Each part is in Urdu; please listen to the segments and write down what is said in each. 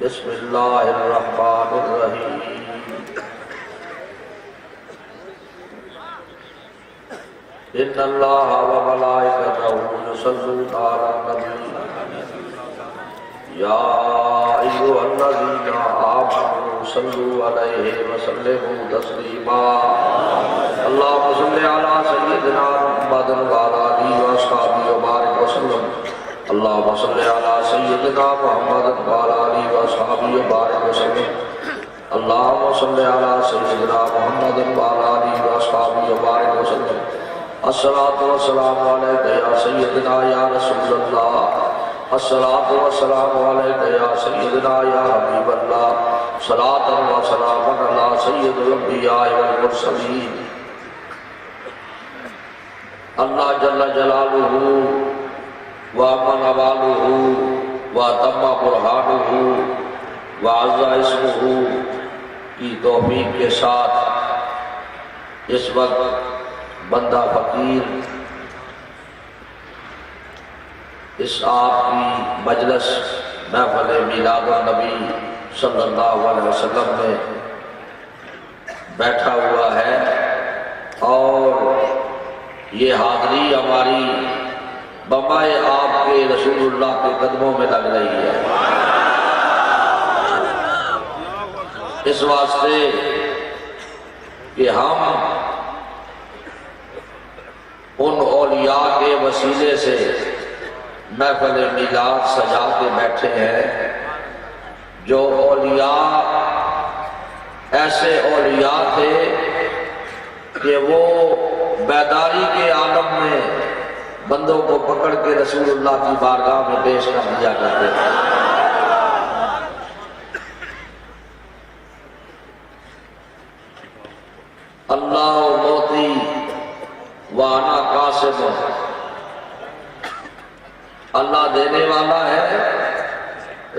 بسم اللہ الرحمن الرحیم ان اللہ وملائکتہ یصلون علی النبی یا ایھا الذین آمنوا صلوا علیہ وسلموا تسلیما اللہم صل علی سیدنا محمد وعلی آلہ وصحبہ وبارک وسلم اللہم صل علی سیدنا محمد وعلی آلہ وصحبہ وبارک وسلم اللہم صل علی سیدنا محمد وعلی آلہ وصحبہ وبارک وسلم الصلاۃ والسلام علیک یا سیدنا یا رسول اللہ الصلاۃ والسلام علیک یا سیدنا یا حبیب اللہ صلاۃ وسلام علی سید الانبیاء والمرسلین اللہ جل جلالہ وَأَمَنَ وَالُهُ وَأَتَمَّ بُرْهَانُهُ وَعَزَّ اسْمُهُ کی توفیق کے ساتھ اس وقت بندہ فقیر اس آپ کی مجلس محفل میلاد النبی صلی اللہ علیہ وسلم میں بیٹھا ہوا ہے اور یہ حاضری ہماری بمائے آپ کے رسول اللہ کے قدموں میں لگ رہی ہے اس واسطے کہ ہم ان اولیاء کے وسیلے سے محفل میلاد سجا کے بیٹھے ہیں جو اولیاء ایسے اولیاء تھے کہ وہ بیداری کے عالم میں بندوں کو پکڑ کے رسول اللہ کی بارگاہ میں پیش کر دیا کرتے تھے اللہ موتی وانا قاسم اللہ دینے والا ہے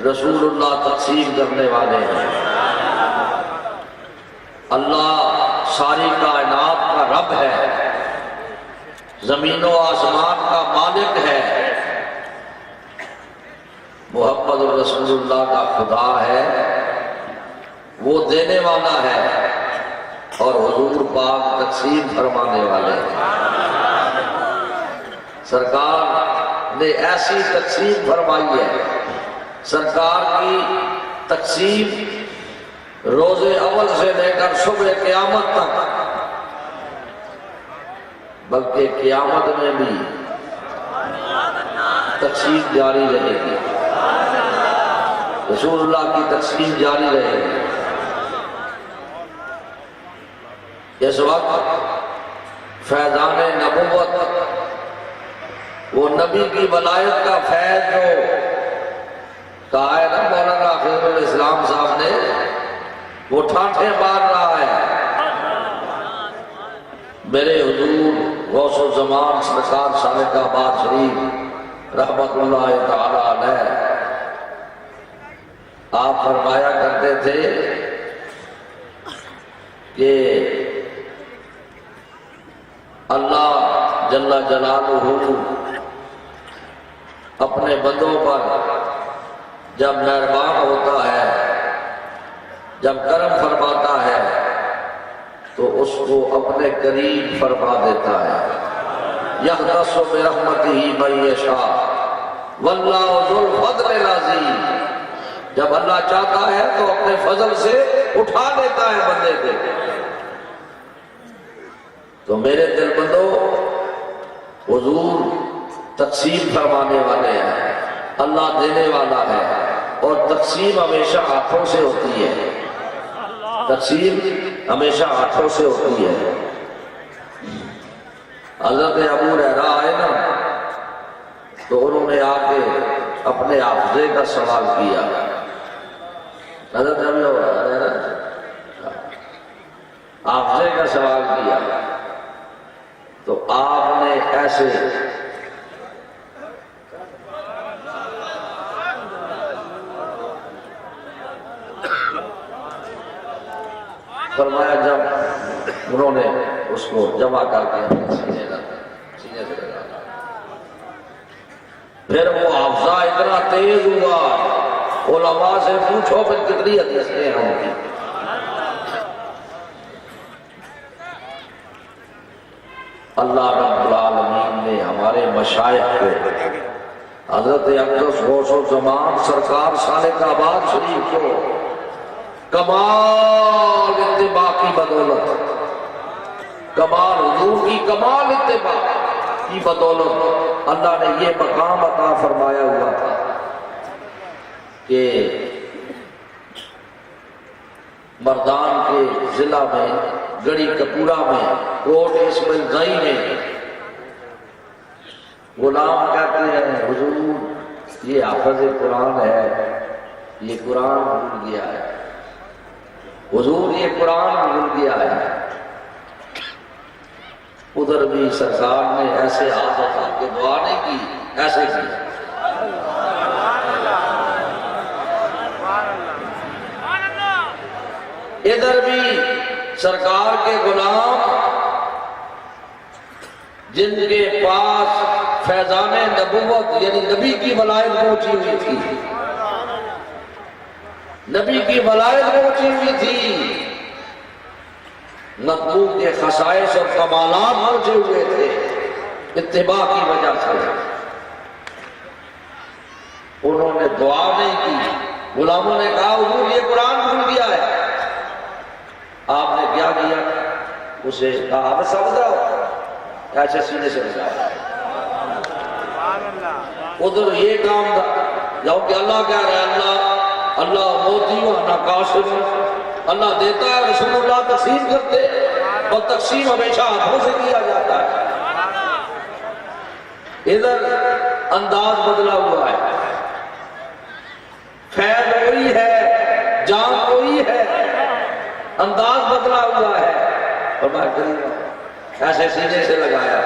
رسول اللہ تقسیم کرنے والے ہیں اللہ ساری کائنات کا رب ہے زمین و آسمان کا مالک ہے محمد رسول اللہ کا خدا ہے وہ دینے والا ہے اور حضور پاک تقسیم فرمانے والے ہیں سرکار نے ایسی تقسیم فرمائی ہے سرکار کی تقسیم روز اول سے لے کر صبح قیامت تک بلکہ قیامت میں بھی تقسیم جاری رہے گی رسول اللہ کی تقسیم جاری رہے گی اس وقت فیضان نبوت وہ نبی کی ولایت کا فیض جو کہا ہے نا مولانا خضر الاسلام صاحب نے وہ ٹھاٹھے مار رہا ہے میرے حضور غوث الزمان سرکار سالک آباد شریف رحمت اللہ تعالی علیہ آپ فرمایا کرتے تھے کہ اللہ جل جلالہ اپنے بندوں پر جب مہربان ہوتا ہے جب کرم فرماتا ہے تو اس کو اپنے قریب فرما دیتا ہے یختص برحمتہ من یشاء واللہ ذو الفضل العظیم جب اللہ چاہتا ہے تو اپنے فضل سے اٹھا لیتا ہے بندے کو تو میرے دل بندو حضور تقسیم فرمانے والے ہیں اللہ دینے والا ہے اور تقسیم ہمیشہ ہاتھوں سے ہوتی ہے تقسیم ہمیشہ ہاتھوں سے ہوتی ہے حضرت ابو ہریرہ آئے نا تو انہوں نے آ کے اپنے حافظے کا سوال کیا حضرت ابو ہریرہ حافظے کا سوال کیا تو آپ نے ایسے فرمایا جب انہوں نے اس کو جمع کر کے سینے سے لگا پھر وہ حافظہ اتنا تیز ہوا علماء سے پوچھو پھر کتنی حدیثیں ہوں گی. اللہ رب العالمین نے ہمارے مشائخ کو حضرت اقدس غوث الزمان سرکار سالک آباد شریف کو کمال اتباع کی بدولت، کمال حضور کی کمال اتباع کی بدولت اللہ نے یہ مقام عطا فرمایا ہوا تھا کہ مردان کے ضلع میں گڑی کپورہ میں کوٹ اسماعیل زئی میں غلام کہتے ہیں حضور یہ حافظ قرآن ہے، یہ قرآن بھول گیا ہے، حضور یہ قرآن بھول گیا ہے. ادھر بھی سرکار نے ایسے ہاتھ اٹھا کے دعا نہیں کی، ایسے کی. ادھر بھی سرکار کے غلام جن کے پاس فیضان نبوت یعنی نبی کی ولایت پہنچی ہوئی تھی، نبی کی ولایت پہنچی ہوئی تھی، مطلوب کے خصائص اور کمالات پہنچے ہوئے تھے، اتباع کی وجہ سے انہوں نے دعا نہیں کی. غلاموں نے کہا حضور یہ قرآن بھول گیا ہے. آپ نے کیا کیا؟ اسے کہا آپ سمجھ رہا ہو، ایسے سینے سے بجایا. ادھر یہ کام جاؤ کہ اللہ کہہ رہا ہے اللہ موتی و انا قاسم، اللہ دیتا ہے، رسول اللہ تقسیم کرتے، اور تقسیم ہمیشہ ہاتھوں سے کیا جاتا ہے. ادھر انداز بدلا ہوا ہے، فیض وہی ہے، جان وہی ہے، انداز بدلا ہوا ہے. اور میں کروں ایسے سینے سے لگایا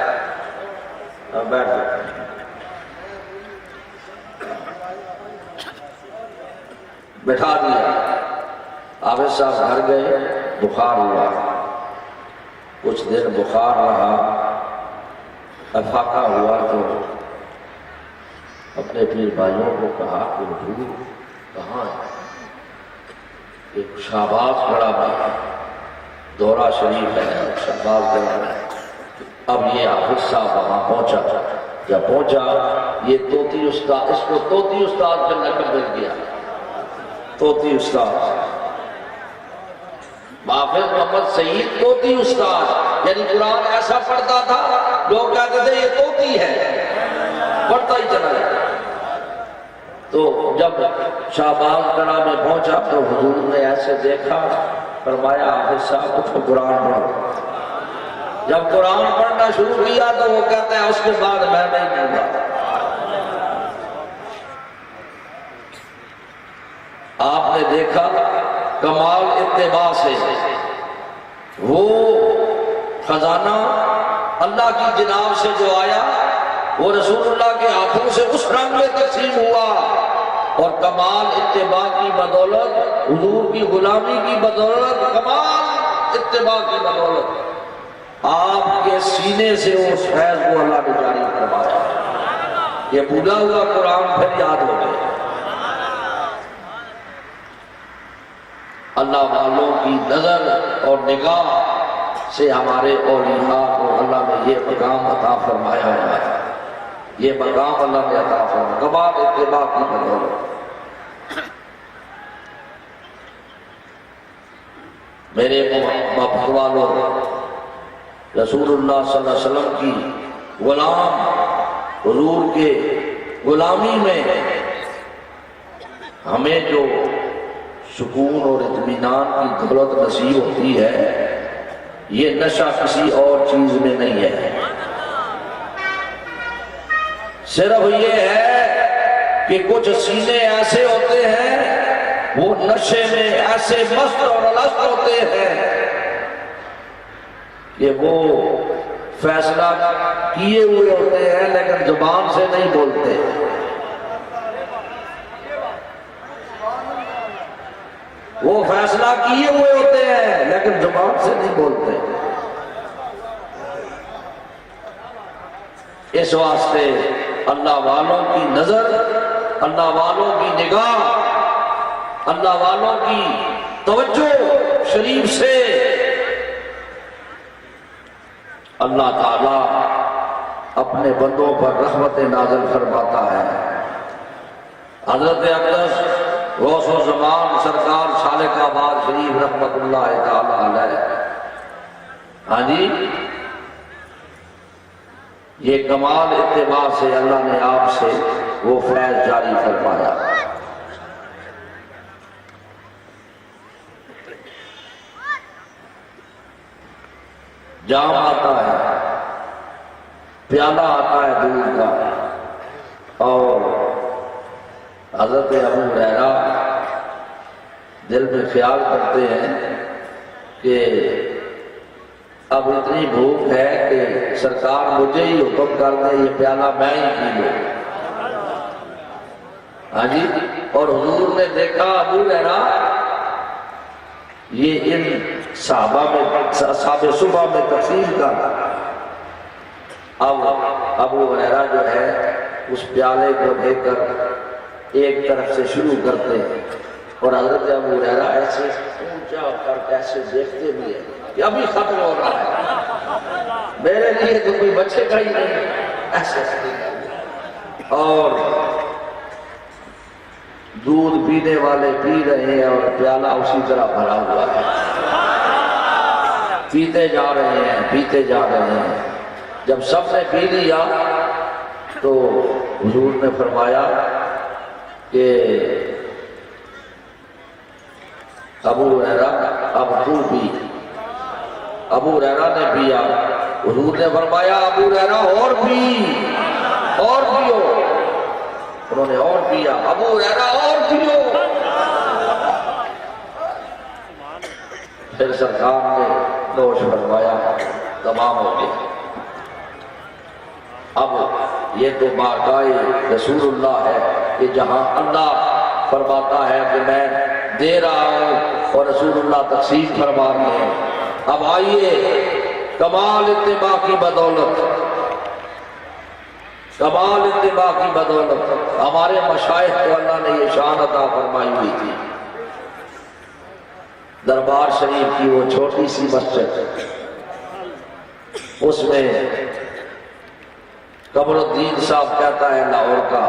اور بیٹھ گیا. بٹھا دیا. عابد صاحب گھر گئے، بخار ہوا، کچھ دن بخار رہا، افاقہ ہوا تو اپنے پیر بھائیوں کو کہا کہ حضور کہاں ہے؟ ایک شہباز بڑا بھائی دورہ شریف ہے، شہباز بڑا ہے. اب یہ حافظ صاحب وہاں پہنچا. جب پہنچا یہ طوطی استاد، اس کو طوطی استاد کا لقب مل گیا. طوطی استاد حافظ محمد سعید طوطی استاد، یعنی قرآن ایسا پڑھتا تھا لوگ کہتے تھے یہ طوطی ہے، پڑھتا ہی چلا جاتا. تو جب شہباز کڑا میں پہنچا تو حضور نے ایسے دیکھا، فرمایا حافظ صاحب اٹھو قرآن پڑھو. جب قرآن پڑھنا شروع کیا تو وہ کہتا ہے اس کے بعد میں نہیں پڑھوں. آپ نے دیکھا کمال اتباع سے وہ خزانہ اللہ کی جناب سے جو آیا وہ رسول اللہ کے ہاتھوں سے اس رنگ میں تقسیم ہوا، اور کمال اتباع کی بدولت، حضور کی غلامی کی بدولت، کمال اتباع کی بدولت آپ کے سینے سے اس فیض کو اللہ نے جاری کروایا. یہ بھولا ہوا قرآن پھر یاد ہو گیا. اللہ والوں کی نظر اور نگاہ سے ہمارے اولیاء کو اللہ نے یہ مقام عطا فرمایا ہے. یہ مقام اللہ نے عطا فرمایا کمال اتباع کی بدولت. میرے محبت والوں، رسول اللہ صلی اللہ علیہ وسلم کی غلام حضور کے غلامی میں ہمیں جو سکون اور اطمینان کی دولت نصیب ہوتی ہے یہ نشہ کسی اور چیز میں نہیں ہے. صرف یہ ہے کہ کچھ سینے ایسے ہوتے ہیں وہ نشے میں ایسے مست اور الست ہوتے ہیں کہ وہ فیصلہ کیے ہوئے ہوتے ہیں لیکن زبان سے نہیں بولتے. وہ فیصلہ کیے ہوئے ہوتے ہیں لیکن زبان سے نہیں بولتے. اس واسطے اللہ والوں کی نظر، اللہ والوں کی نگاہ اللہ والوں کی توجہ شریف سے اللہ تعالی اپنے بندوں پر رحمت نازل فرماتا ہے۔ حضرت اقدس غوث الزمان سرکار سالک آباد شریف رحمت اللہ تعالی علیہ، ہاں جی، یہ کمال اتباع سے اللہ نے آپ سے وہ فیض جاری فرمایا۔ جام آتا ہے، پیالہ آتا ہے دودھ کا، اور حضرت ابو ہریرہ دل میں خیال کرتے ہیں کہ اب اتنی بھوک ہے کہ سرکار مجھے ہی حکم کر دے یہ پیالہ میں ہی پی لوں۔ ہاں جی، اور حضور نے دیکھا ابو ہریرہ یہ ان صحابہ میں صحاب صبح میں تقسیم کا، اب ابو ہریرہ جو ہے اس پیالے کو لے کر ایک طرف سے شروع کرتے ہیں، اور حضرت ابو ہریرہ ایسے اونچا کر کے ایسے دیکھتے بھی ہیں کہ ابھی ختم ہو رہا ہے، میرے لیے تو کوئی بچے کا ہی نہیں، ایسے اور دودھ پینے والے پی رہے ہیں اور پیالہ اسی طرح بھرا ہوا ہے، پیتے جا رہے ہیں پیتے جا رہے ہیں۔ جب سب نے پی لیا تو حضور نے فرمایا کہ ابو ہریرہ اب تو پی۔ ابو ہریرہ نے پیا، حضور نے فرمایا ابو ہریرہ اور پی، اور پیو۔ انہوں نے اور پیا، ابو ہریرہ اور پیو۔ پھر سرکار نے نوش فرمایا، تمام ہو گیا۔ اب یہ تو بارگاہ رسول اللہ ہے کہ جہاں اللہ فرماتا ہے کہ میں دے رہا ہوں اور رسول اللہ تقسیم فرما رہے ہیں۔ اب آئیے کمال اتباع کی بدولت، کمال اتباع کی بدولت ہمارے مشائخ کو اللہ نے یہ شان عطا فرمائی ہوئی تھی۔ دربار شریف کی وہ چھوٹی سی مسجد، اس میں قمر الدین صاحب کہتا ہے لاہور کا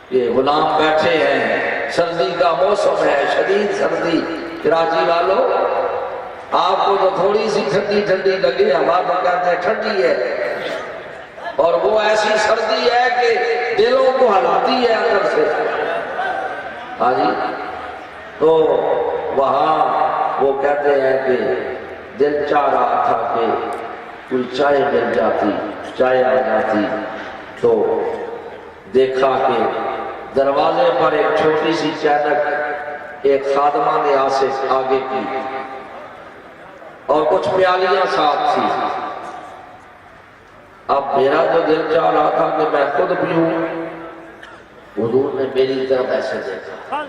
کہ غلام بیٹھے ہیں، سردی کا موسم ہے، شدید سردی، کراچی والوں آپ کو تو تھوڑی سی ٹھنڈی ٹھنڈی لگے، ہوا تو کہتے ہیں ٹھنڈی ہے، اور وہ ایسی سردی ہے کہ دلوں کو ہلاتی ہے اندر سے۔ ہاں جی، تو وہاں وہ کہتے ہیں کہ دل چاہ رہا تھا کہ کوئی چائے مل جاتی، چائے آ جاتی، تو دیکھا کہ دروازے پر ایک چھوٹی سی چینک ایک خادمہ نے آگے کی اور کچھ پیالیاں ساتھ تھی۔ اب میرا تو دل چاہ رہا تھا کہ میں خود پیوں، حضور نے میری طرف ایسے دیکھا،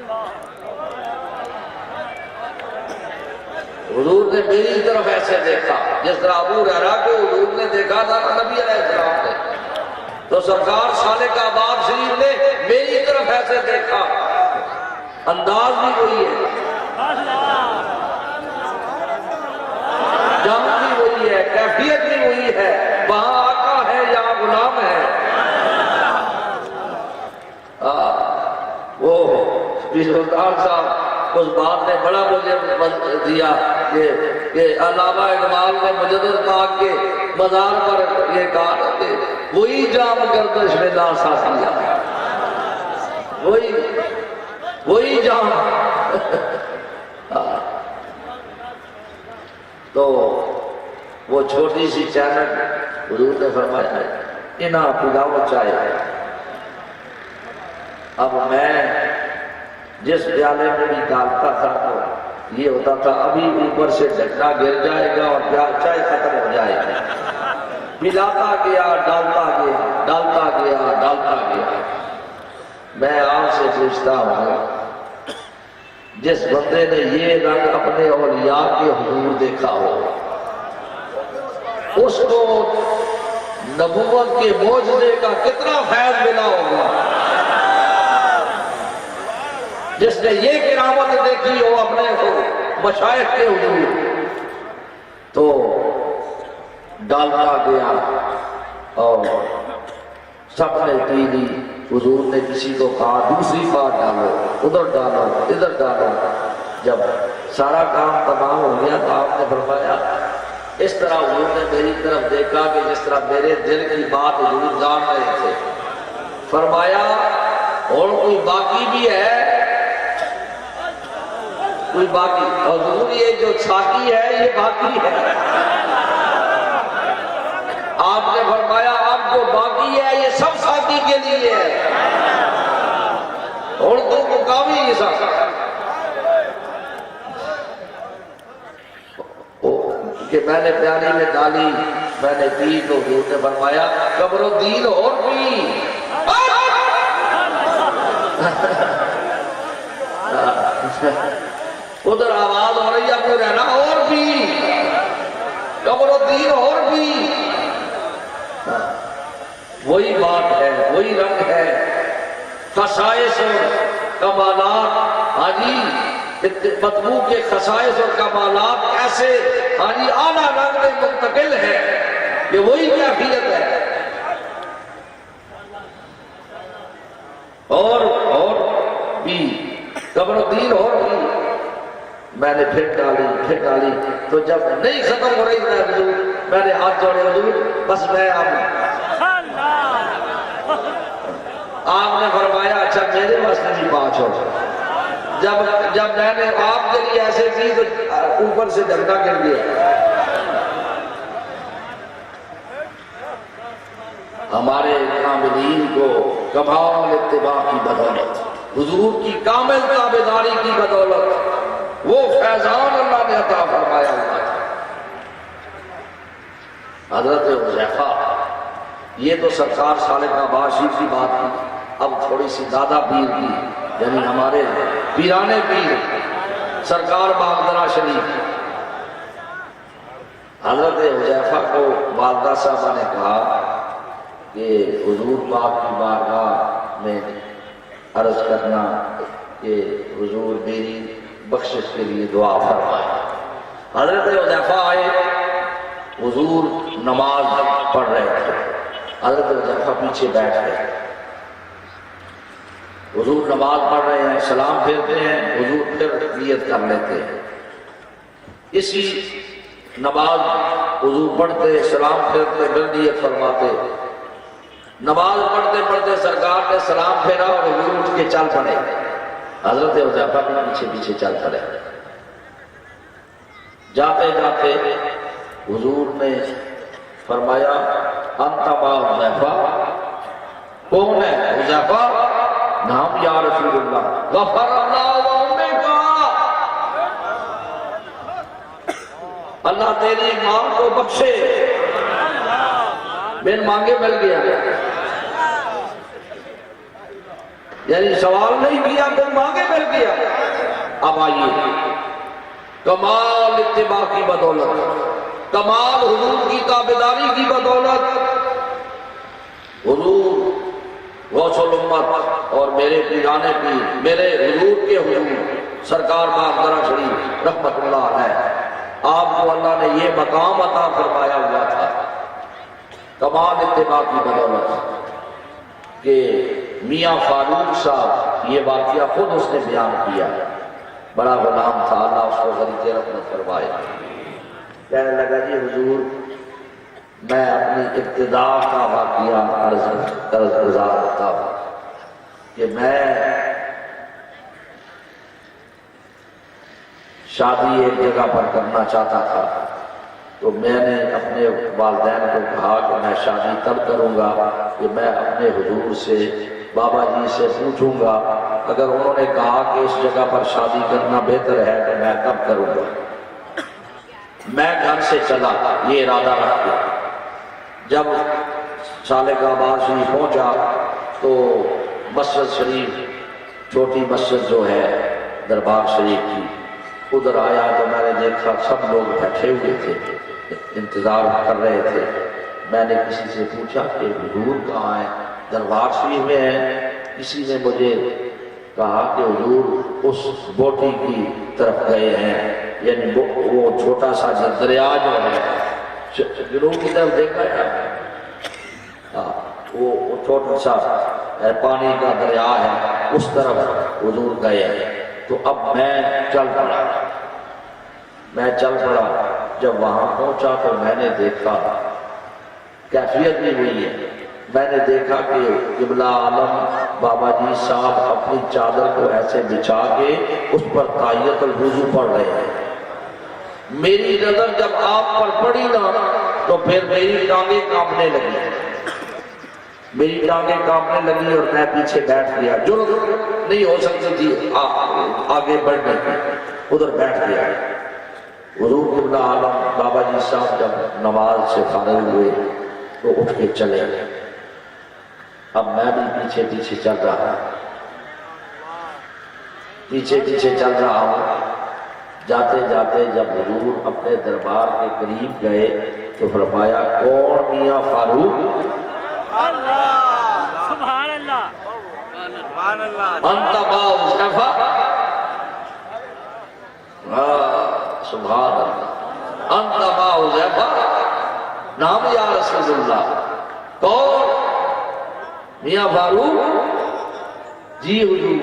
حضور نے میری طرف ایسے دیکھا جس طرح ابو ہریرہ کو حضور نے دیکھا تھا نبی علیہ السلام نے، تو سرکار سالک آباد شریف نے میری طرف ایسے دیکھا۔ انداز بھی وہی ہے، جام بھی وہی ہے، کیفیت بھی وہی ہے، وہاں آقا ہے یہاں غلام ہے۔ وہ سلطان صاحب اس بات نے بڑا مجھے دیا کہ علامہ اقبال نے مجدد پاک کے مزار پر یہ کہا کہ وہی جام گردش میں ناسا کیا، وہی جام۔ تو وہ چھوٹی سی چینک حضور نے فرمایا انہاں پلاؤ چائے۔ اب میں جس پیالے میں بھی ڈالتا تھا تو یہ ہوتا تھا ابھی اوپر سے ڈھکنا گر جائے گا اور چائے ختم ہو جائے گی، پلاتا گیا ڈالتا گیا ڈالتا گیا ڈالتا گیا۔ میں آپ سے پوچھتا ہوں، جس بندے نے یہ رنگ اپنے اولیاء کے حضور دیکھا ہو، اس کو نبوت کے معجزے کا کتنا فیض ملا ہوگا، جس نے یہ کرامت دیکھی ہو اپنے کو مشائخ کے حضور تو ڈالتا گیا اور سب نے پی لی. حضور نے کسی کو کہا دوسری بار ڈالو، ادھر ڈالو، ادھر ڈالو. جب سارا کام تمام ہو گیا تو آپ نے فرمایا اس طرح حضور نے میری طرف دیکھا کہ جس طرح میرے دل کی بات حضور جان رہے تھے. فرمایا اور کوئی باقی بھی ہے؟ کوئی باقی؟ حضور یہ جو ساقی ہے یہ باقی ہے. آپ نے فرمایا اب جو باقی ہے یہ سب ساقی کے لیے ہے. اور تو مقامی یہ سب کہ میں نے پیالی میں ڈالی، میں نے پی تو حضور نے فرمایا قبر الدین اور پی. ادھر آواز ہو رہی ہے آپ کو رہنا اور بھی قبر الدین اور بھی. وہی بات ہے، وہی رنگ ہے. خصائص اور کمالات، ہاں جی مطبوع کے خصائص اور کمالات ایسے ہاں جی اعلیٰ رنگ میں منتقل ہے کہ وہی کیفیت ہے. اور بھی قبر الدین اور بھی. میں نے پھر ڈالی تو جب نہیں ختم ہو رہی تھی حضور میں نے ہاتھ جوڑے حضور بس میں آپ نے فرمایا اچھا میرے واسطے بھی پانچ ہو. جب میں نے آپ کے لیے ایسے کی تو اوپر سے جھنڈا گر گیا. ہمارے کاملین کو کمال اتباع کی بدولت، حضور کی کامل تابعداری کی بدولت وہ فیضان اللہ نے عطا فرمایا ہوا تھا. حضرت حذیفہ یہ تو سرکار سالک آباد شریف کی بات کی. اب تھوڑی سی دادا پیر کی یعنی ہمارے پیرانے پیر سرکار باغدرا شریف. حضرت حذیفہ کو والدہ صاحبہ نے کہا کہ حضور پاک کی بارگاہ میں عرض کرنا کہ حضور میری بخشش کے لیے دعا فرمائے. حضرت حذیفہ آئے، حضور نماز پڑھ رہے تھے. حضرت حذیفہ پیچھے بیٹھ گئے. حضور نماز پڑھ رہے ہیں، سلام پھیرتے ہیں، حضور پھر نیت کر لیتے ہیں. اسی نماز حضور پڑھتے سلام پھیرتے پھر نیت فرماتے. نماز پڑھتے پڑھتے سرکار نے سلام پھیرا اور حضور اٹھ کے چل پڑے. حضرت حذیفہ کے پیچھے پیچھے چل پڑے. جاتے جاتے حضور نے فرمایا انت با حذیفہ، کون ہے حذیفہ؟ نام یا رسول اللہ. غفر اللہ امک، اللہ تیری ماں کو بخشے. بن مانگے مل گیا، یعنی سوال نہیں کیا بن مانگے مل گیا. اب آئیے کمال اتباع کی بدولت، کمال حضور کی تابعداری کی بدولت حضور غوث الامت اور میرے پیرانے پیر میرے حضور کے حضور سرکار باغدرا شریف رحمت اللہ علیہ، آپ کو اللہ نے یہ مقام عطا فرمایا ہوا تھا کمال اتباع کی بدولت کہ میاں فاروق صاحب یہ واقعہ خود اس نے بیان کیا. بڑا غلام تھا، اللہ اس کو غریق رحمت فرمائے. کہنے لگا جی حضور میں اپنی ابتدا کا واقعہ عرض گزار ہوتا ہوں کہ میں شادی ایک جگہ پر کرنا چاہتا تھا تو میں نے اپنے والدین کو کہا کہ میں شادی تب کروں گا کہ میں اپنے حضور سے بابا جی سے پوچھوں گا، اگر انہوں نے کہا کہ اس جگہ پر شادی کرنا بہتر ہے تو میں تب کروں گا. میں گھر سے چلا یہ ارادہ رکھ کے. جب سالک آباد شریف پہنچا تو مسجد شریف چھوٹی مسجد جو ہے دربار شریف کی ادھر آیا تو میں نے دیکھا سب لوگ بیٹھے ہوئے تھے، انتظار کر رہے تھے. میں نے کسی سے پوچھا کہ حضور کہاں ہے؟ دربار شریف میں ہے. کسی نے مجھے کہا کہ حضور اس بوٹی کی طرف گئے ہیں، یعنی وہ چھوٹا سا دریا جو ہے جنوب کی طرف دیکھا ہے، وہ چھوٹا سا پانی کا دریا ہے، اس طرف حضور گئے ہیں۔ تو اب میں چل پڑا، جب وہاں پہنچا تو میں نے دیکھا، کیفیت بھی ہوئی ہے، میں نے دیکھا کہ قبلہ عالم بابا جی صاحب اپنی چادر کو ایسے بچھا کے اس پر تحیۃ الوضو پڑھ رہے ہیں۔ میری نظر جب آپ پر پڑی نا تو پھر میری ٹانگیں کانپنے لگی اور میں پیچھے بیٹھ گیا، جرأت نہیں ہو سکتی تھی آگے بڑھنے کی، ادھر بیٹھ گیا۔ حضور قبلہ عالم بابا جی صاحب جب نماز سے فارغ ہوئے تو اٹھ کے چلے گئے۔ اب میں بھی پیچھے چل رہا ہوں، جاتے جاتے جب حضور اپنے دربار کے قریب گئے تو فرمایا، کون میاں فاروق؟ سبحان اللہ، انت با حذیفہ؟ سبحان اللہ، انت با حذیفہ؟ نام یا رسول اللہ؟ کون؟ میاں فاروق؟ جی حضور،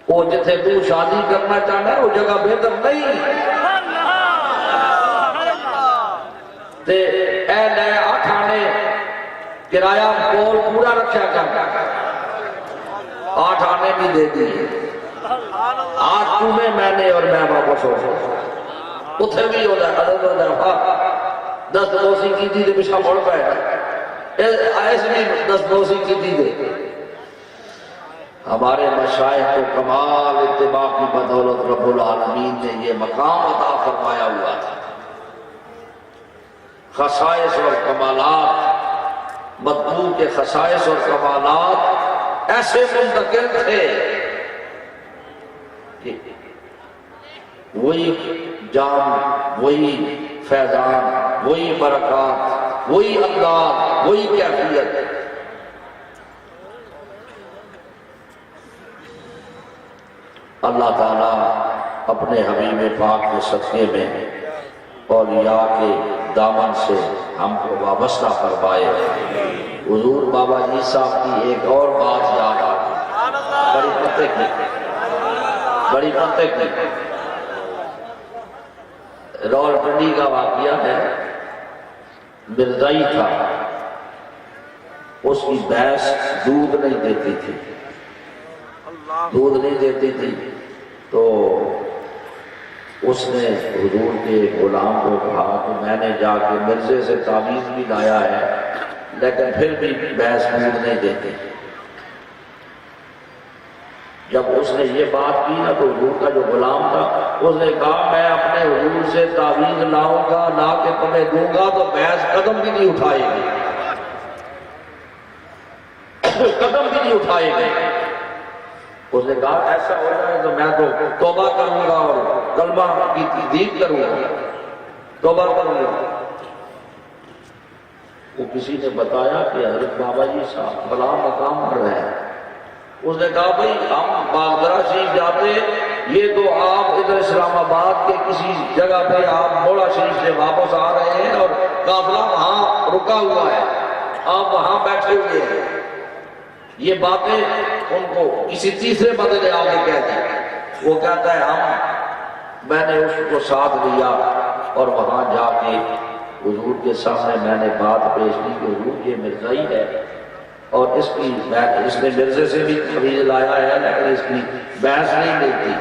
وہ جتھے تو شادی کرنا چاہنا ہے وہ جگہ بہتر نہیں تے اے لے 8 آنے کرایہ کول پورا رکھا کرنا، 8 آنے بھی دے دیئے، 8 میں نے اور میں واپس ہو اتھے بھی ہو جائے حضرت ہو جائے 10 دوسی کی دی دے بشا مڑ پائے ایسے بھی 10 دوسی کی دی دے۔ ہمارے مشائخ کو کمال اتباع کی بدولت رب العالمین نے یہ مقام عطا فرمایا ہوا تھا۔ خصائص اور کمالات، مطلوب کے خصائص اور کمالات ایسے منتقل تھے کہ وہی جام، وہی فیضان، وہی برکات، وہی انداز، وہی کیفیت۔ اللہ تعالیٰ اپنے حبیب پاک کے صدقے میں اولیاء کے دامن سے ہم کو وابستہ فرمائے۔ حضور بابا جی صاحب کی ایک اور بات یاد آ گئی، بڑی پتے کی راولپنڈی کا واقعہ ہے۔ مرزائی تھا، اس کی بھینس دودھ نہیں دیتی تھی، تو اس نے حضور کے غلام کو کہا کہ میں نے جا کے مرزے سے تعویذ بھی لایا ہے لیکن پھر بھی بھینس دودھ نہیں دیتی۔ جب اس نے یہ بات کی نا تو حضور کا جو غلام تھا اس نے کہا میں اپنے حضور سے تعویذ لاؤں گا، لا کے تمہیں دوں گا تو بھینس قدم بھی نہیں اٹھائے گی، اس نے کہا ایسا ہو جائے تو میں تو توبہ کروں گا اور کلمہ کی تجدید کروں گا، توبہ کروں گا۔ وہ کسی نے بتایا کہ حضرت بابا جی صاحب فلاں مقام پر ہیں۔ اس نے کہا بھئی ہم باغدرہ شریف جاتے، یہ تو آپ ادھر اسلام آباد کے کسی جگہ پہ آپ موڑا شریف سے واپس آ رہے ہیں اور قافلہ وہاں رکا ہوا ہے، آپ وہاں بیٹھے ہوئے ہیں۔ یہ باتیں ان کو کسی تیسرے بندے نے آگے کہہ دی۔ وہ کہتا ہے میں نے اس کو ساتھ لیا اور وہاں جا کے حضور کے سامنے میں نے بات پیش کی کہ حضور یہ مرزائی ہے اور اس نے مرزے سے بھی تعویذ لایا ہے لیکن اس کی بحث نہیں ملتی،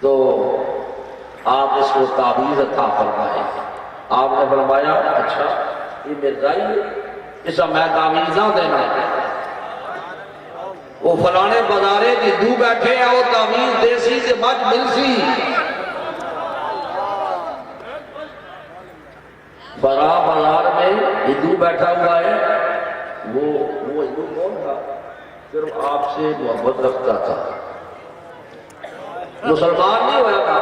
تو آپ اس کو تعویذ عطا فرمائے۔ آپ نے فرمایا اچھا یہ مرزائی ہے، اس کا میں تعویذ نہ دینا، وہ فلانے بازارے کی دو بیٹھے ہیں وہ تعویذ دیسی سے بچ مل سی، فرا بازار میں ہندو بیٹھا ہوا ہے، وہ ہندو کون تھا؟ صرف آپ سے محبت رکھتا تھا، مسلمان نہیں ہوا تھا،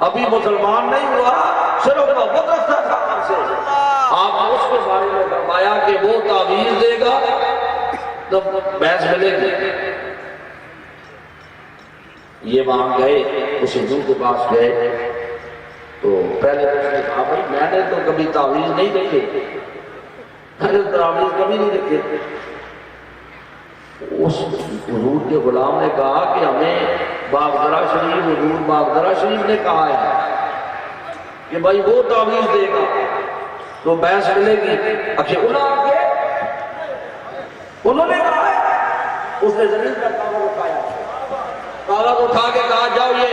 ابھی مسلمان نہیں ہوا، صرف محبت رکھتا تھا آپ سے۔ آپ نے اس کے بارے میں فرمایا کہ وہ تعویذ دے گا تو بحث ملے گی، یہ وہاں گئے، اس ہندو کے پاس گئے تو پہلے اس نے کہا بھائی میں نے تو کبھی تعویذ نہیں دیکھے، میں نے تعویذ کبھی نہیں دیکھے۔ اس حضور کے غلام نے کہا کہ ہمیں باغدرہ شریف، حضور باغدرہ شریف نے کہا ہے کہ بھائی وہ تعویذ دے گا تو بحث ملے گی۔ اچھا انہوں نے کہا ہے، اس نے زمین پر کاغذ اٹھایا، کاغذ اٹھا کے کہا جاؤ یہ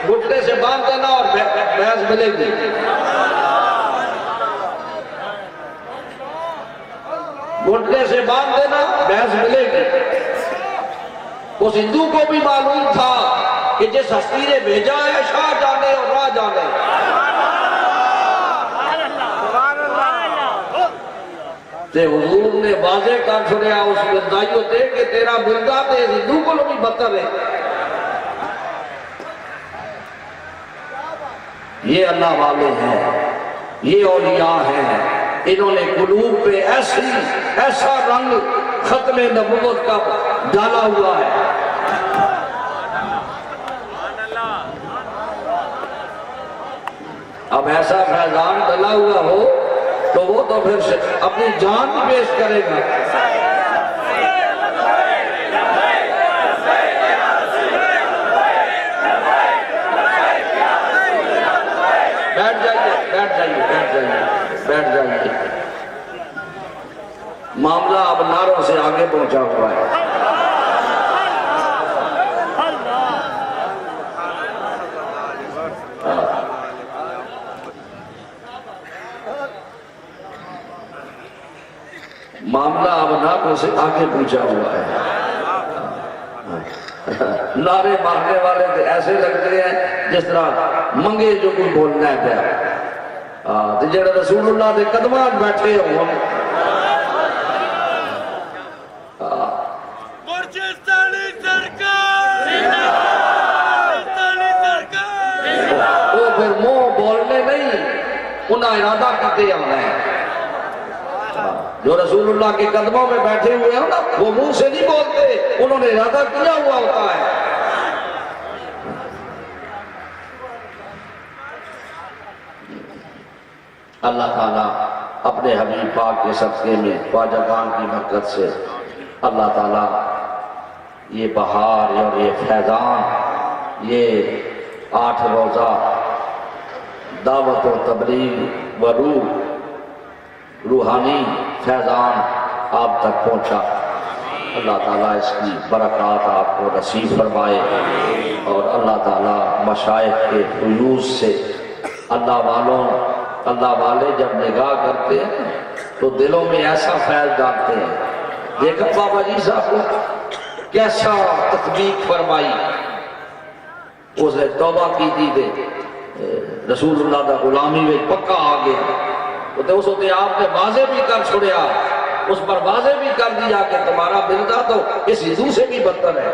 گھٹنے سے باندھ دینا اور بحث ملے گی۔ گھٹنے سے باندھ دینا، بحث ملے گی۔ اس ہندو کو بھی معلوم تھا کہ جس ہستی نے بھیجا ہے شاہ جانے اور راہ جانے۔ تے حضور نے واضح کر چھوڑیا اس بندائیوں تے کہ تیرا بندہ تے ہندو کو بھی بدتر ہے۔ یہ اللہ والے ہیں، یہ اولیاء ہیں، انہوں نے قلوب پہ ایسا رنگ ختم نبوت کا ڈالا ہوا ہے۔ اب ایسا فیضان ڈالا ہوا ہو تو وہ تو پھر اپنی جان بھی پیش کرے گا۔ بیٹھ جائیے۔ معاملہ اب نعروں سے آگے پہنچا ہوا ہے۔ معاملہ اب نعروں سے آگے پہنچا ہوا ہے۔ نعرے مارنے والے تو ایسے لگتے ہیں جس طرح منگے جو کوئی بولنا ہے پیا، جڑے رسول اللہ دے قدمات بیٹھے ہوں۔ وہ پھر منہ بولنے نہیں، انہاں ارادہ کرتے آنا ہے۔ جو رسول اللہ کے قدموں میں بیٹھے ہوئے ہیں نا، وہ منہ سے نہیں بولتے، انہوں نے ارادہ کیا ہوا ہوتا ہے۔ اللہ تعالیٰ اپنے حبیب پاک کے صدقے میں خواجگان کی برکت سے اللہ تعالیٰ یہ بہار اور یہ فیضان، یہ 8 روزہ دعوت و تبلیغ و روحانی فیضان آپ تک پہنچا۔ اللہ تعالیٰ اس کی برکات آپ کو نصیب فرمائے، اور اللہ تعالیٰ مشائخ کے فیوز سے اللہ والے جب نگاہ کرتے ہیں تو دلوں میں ایسا فیض ڈالتے ہیں۔ دیکھا بابا جی صاحب کو کیسا تطبیق فرمائی، اس نے توبہ کی تھی، رسول اللہ دا غلامی میں پکا آ گیا، تو اس وقت آپ نے واضح بھی کر چھوڑیا، اس پر واضح بھی کر دیا کہ تمہارا بندہ تو اس ہندو سے بھی بدتر ہے،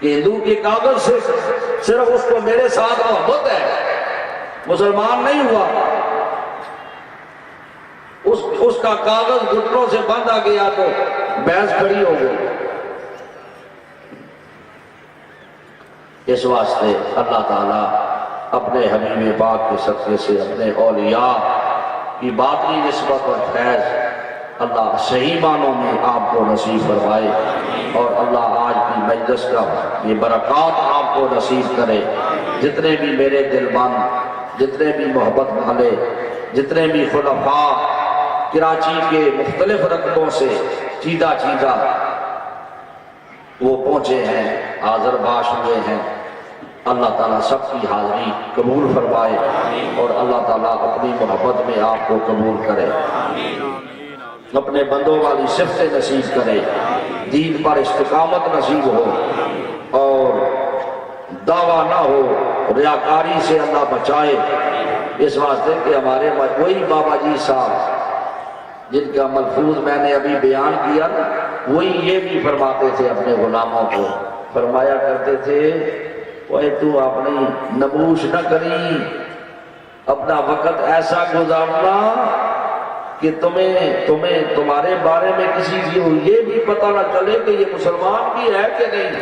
کہ ہندو کے کاغذ سے صرف اس کو میرے ساتھ محبت ہے، مسلمان نہیں ہوا، اس کا کاغذ گھٹنوں سے بند آ گیا تو بحث کھڑی ہو گئی۔ اس واسطے اللہ تعالیٰ اپنے حبیب پاک کے صدقے سے اپنے اولیاء کی باطنی نسبت اور فیض اللہ صحیح معنوں میں آپ کو نصیب فرمائے، اور اللہ آج کی مجلس کا یہ برکات آپ کو نصیب کرے۔ جتنے بھی میرے دل بند، جتنے بھی محبت والے، جتنے بھی خلفاء کراچی کے مختلف رقبوں سے چیدہ وہ پہنچے ہیں، حاضر باش ہوئے ہیں، اللہ تعالیٰ سب کی حاضری قبول فرمائے، اور اللہ تعالیٰ اپنی محبت میں آپ کو قبول کرے، اپنے بندوں والی صفت نصیب کرے، دین پر استقامت نصیب ہو، اور دعویٰ نہ ہو، ریاکاری سے اللہ بچائے۔ اس واسطے کہ ہمارے وہی بابا جی صاحب جن کا ملفوظ میں نے ابھی بیان کیا نا، وہی یہ بھی فرماتے تھے اپنے غلاموں کو، فرمایا کرتے تھے وہ تو اپنی نبوش نہ کری، اپنا وقت ایسا گزارنا کہ تمہیں تمہارے بارے میں کسی کو یہ بھی پتہ نہ چلے کہ یہ مسلمان بھی ہے کہ نہیں.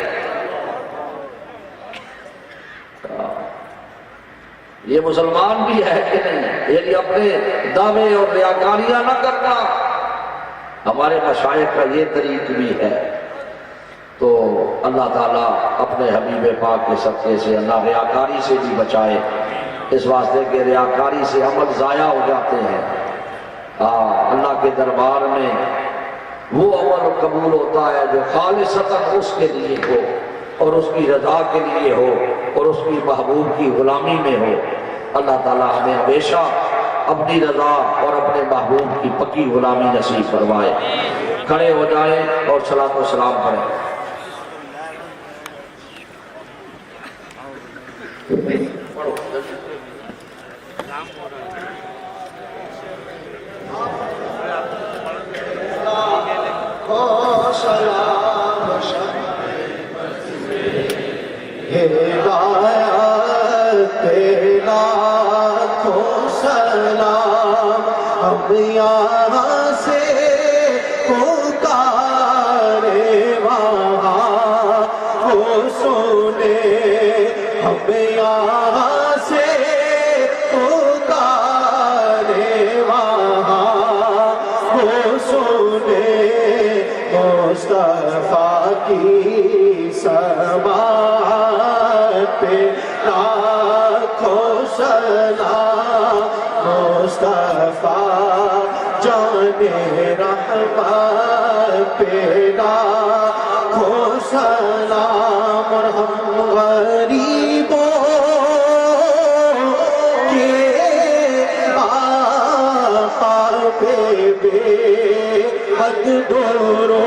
یہ مسلمان بھی ہے کہ نہیں، یعنی اپنے دعوے اور ریاکاریاں نہ کرنا. ہمارے مشائخ کا یہ طریق بھی ہے. تو اللہ تعالیٰ اپنے حبیب پاک کے صدقے سے اللہ ریاکاری سے بھی بچائے، اس واسطے کہ ریاکاری سے عمل ضائع ہو جاتے ہیں. اللہ کے دربار میں وہ عمل قبول ہوتا ہے جو خالصتاً اس کے لیے ہو اور اس کی رضا کے لیے ہو اور اس کی محبوب کی غلامی میں ہو. اللہ تعالیٰ ہمیں ہمیشہ اپنی رضا اور اپنے محبوب کی پکی غلامی نصیب فرمائے. کھڑے ہو جائیں اور صلاۃ و سلام پڑھیں. اب یہاں سے پکارے وہاں وہ سنے، اب یہاں سے پکارے وہاں وہ سنے. مصطفیٰ کی سماعت پہ لاکھوں سلام. مصطفیٰ جان رحمت پہ لاکھوں سلام. اور ہم غریبوں کے آقا پہ بے حد درود